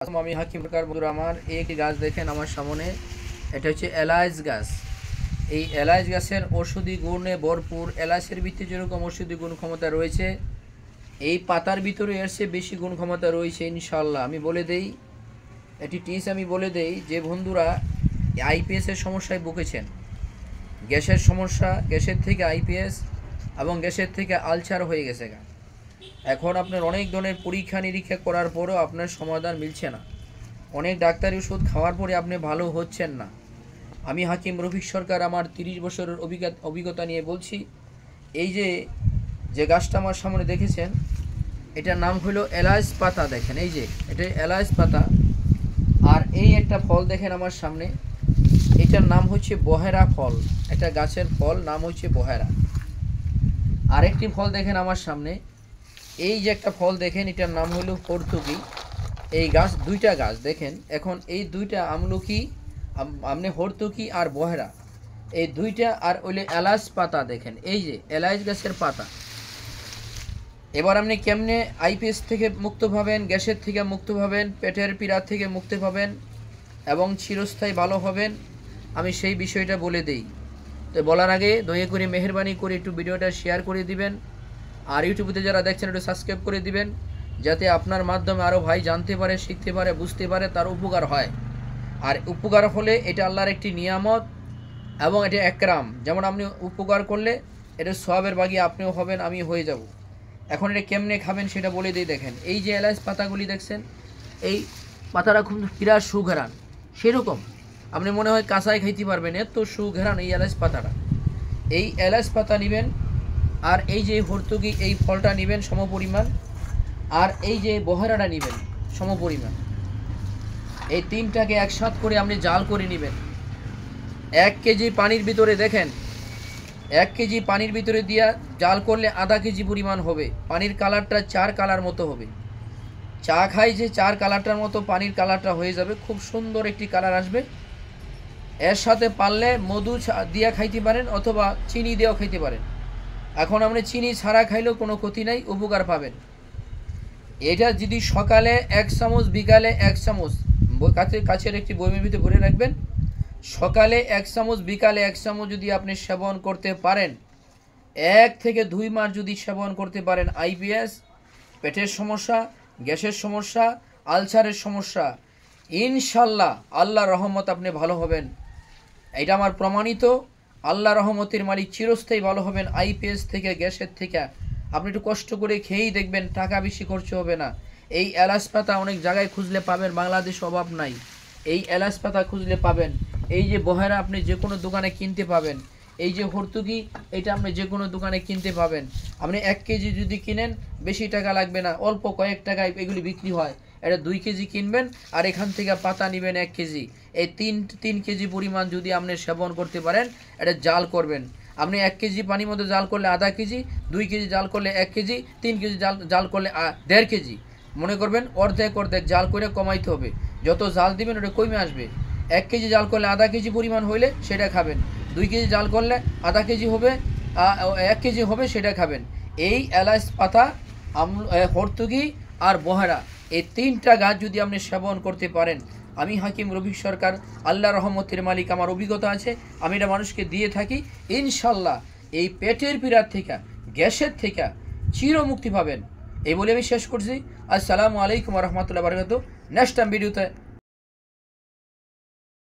আমি হাকিম সরকার। বন্ধুরা আমার একটি গাছ দেখেন আমার সামনে, এটা হচ্ছে এলাচ গাছ। এই এলাচ গাছের ঔষধি গুণে ভরপুর। এলাচের ভিতরে যেরকম ঔষধি গুণ ক্ষমতা রয়েছে, এই পাতার ভিতরে এর চেয়ে বেশি গুণ ক্ষমতা রয়েছে ইনশাল্লাহ। আমি বলে দেই, এটি টিপস আমি বলে দেই, যে বন্ধুরা আইপিএসের সমস্যায় ভুগেছেন, গ্যাসের সমস্যা, গ্যাসের থেকে আইপিএস এবং গ্যাসের থেকে আলসার হয়ে গেছে গা, এখন আপনার অনেক ধরনের পরীক্ষা নিরীক্ষা করার পরেও আপনার সমাধান মিলছে না, অনেক ডাক্তারি ওষুধ খাওয়ার পরে আপনি ভালো হচ্ছেন না। আমি হাকিম রফিক সরকার আমার 30 বছরের অভিজ্ঞতা নিয়ে বলছি। এই যে গাছটা আমার সামনে দেখেছেন, এটার নাম হলো এলাচ পাতা। দেখেন এই যে এটা এলাচ পাতা। আর এই একটা ফল দেখেন আমার সামনে, এটার নাম হচ্ছে বহেরা ফল। একটা গাছের ফল, নাম হচ্ছে বহেরা। আরেকটি ফল দেখেন আমার সামনে, এই যে একটা ফল দেখেন, এটার নাম হলো হর্তুকি। এই গাছ, দুইটা গাছ দেখেন, এখন এই দুইটা আমলকি, আপনি হর্তুকি আর বহেরা, এই দুইটা আর ওইলে এলাচ পাতা দেখেন, এই যে এলাচ গাছের পাতা। এবার আপনি কেমনে আইপিএস থেকে মুক্ত পাবেন, গ্যাসের থেকে মুক্ত পাবেন, পেটের পীড়া থেকে মুক্তি পাবেন এবং চিরস্থায়ী ভালো হবেন, আমি সেই বিষয়টা বলে দেই। তো বলার আগে দয়া করে মেহেরবানি করে একটু ভিডিওটা শেয়ার করে দিবেন, আর ইউটিউবে যারা দেখছেন একটু সাবস্ক্রাইব করে দিবেন, যাতে আপনার মাধ্যমে আরও ভাই জানতে পারে, শিখতে পারে, বুঝতে পারে, তার উপকার হয়। আর উপকার হলে এটা আল্লাহর একটি নিয়ামত এবং এটা একরাম। যেমন আপনি উপকার করলে এটা সওয়াবের বাগি আপনিও হবেন, আমি হয়ে যাব। এখন এটা কেমনে খাবেন সেটা বলে দিই। দেখেন এই যে এলাচ পাতাগুলি দেখছেন, এই পাতাটা খুব বিরাট সুঘেরান, সেরকম আপনি মনে হয় কাঁচাই খাইতে পারবেন, এত সুঘেরান এই এলাচ পাতাটা। এই এলাচ পাতা নেবেন, আর এই যে হর্তুকি এই ফলটা নেবেন সমপরিমাণ, আর এই যে বহেরাটা নেবেন সমপরিমাণ। এই তিনটাকে একসাথে করে আপনি জাল করে নেবেন। 1 কেজি পানির ভিতরে, দেখেন 1 কেজি পানির ভিতরে দিয়া জাল করলে আধা কেজি পরিমাণ হবে। পানির কালারটা 4 কালার মতো হবে। চা খাই যে 4 কালারটার মতো পানির কালারটা হয়ে যাবে, খুব সুন্দর একটি কালার আসবে। এর সাথে পারলে মধু দিয়া খাইতে পারেন অথবা চিনি দিয়েও খাইতে পারেন। এখন আপনি চিনি ছাড়া খাইলেও কোনো ক্ষতি নাই, উপকার পাবেন। এটা যদি সকালে 1 চামচ, বিকালে 1 চামচ, কাছের একটি বইমের ভিতরে ভরে রাখবেন। সকালে 1 চামচ, বিকালে 1 চামচ যদি আপনি সেবন করতে পারেন, 1 থেকে 2 মাস যদি সেবন করতে পারেন, আইবিএস, পেটের সমস্যা, গ্যাসের সমস্যা, আলসারের সমস্যা, ইনশাল্লাহ আল্লাহর রহমত আপনি ভালো হবেন। এটা আমার প্রমাণিত। আল্লাহ রহমতের মালিক, চিরস্থায়ী ভালো হবেন আইপিএস থেকে, গ্যাসের থেকে। আপনি একটু কষ্ট করে খেয়েই দেখবেন, টাকা বেশি খরচ হবে না। এই এলাচ পাতা অনেক জায়গায় খুঁজলে পাবেন, বাংলাদেশ অভাব নাই। এই এলাচ পাতা খুঁজলে পাবেন। এই যে বহেরা আপনি যে কোনো দোকানে কিনতে পাবেন। এই যে হর্তুকি, এটা আপনি যে কোনো দোকানে কিনতে পাবেন। আপনি 1 কেজি যদি কিনেন, বেশি টাকা লাগবে না, অল্প কয়েক টাকায় এগুলি বিক্রি হয়। এটা 2 কেজি কিনবেন, আর এখান থেকে পাতা নেবেন 1 কেজি। এই 3 কেজি পরিমাণ যদি আপনি সেবন করতে পারেন, এটা জাল করবেন। আপনি 1 কেজি পানির মধ্যে জাল করলে আধা কেজি, 2 কেজি জাল করলে 1 কেজি, 3 কেজি জাল করলে 1.5 কেজি। মনে করবেন অর্ধেক অর্ধেক জাল করে কমাইতে হবে। যত জাল দিবেন ওটা কমে আসবে। 1 কেজি জাল করলে আধা কেজি পরিমাণ হইলে সেটা খাবেন। 2 কেজি জাল করলে আধা কেজি হবে, 1 কেজি হবে, সেটা খাবেন। এই এলাচ পাতা, হর্তুকি আর বহেরা, এই 3টা গাছ যদি আপনি সেবন করতে পারেন, আমি হাকিম রফিক সরকার, আল্লাহ রহমতের মালিক, আমার অভিজ্ঞতা আছে, আমি এটা মানুষকে দিয়ে থাকি। ইনশাল্লাহ এই পেটের পীড়ার থেকে, গ্যাসের থেকে চিরমুক্তি পাবেন। এই বলে আমি শেষ করছি। আসসালামু আলাইকুম রহমতুল্লাহ বারাকাতুহু। নেক্সট টাইম ভিডিওতে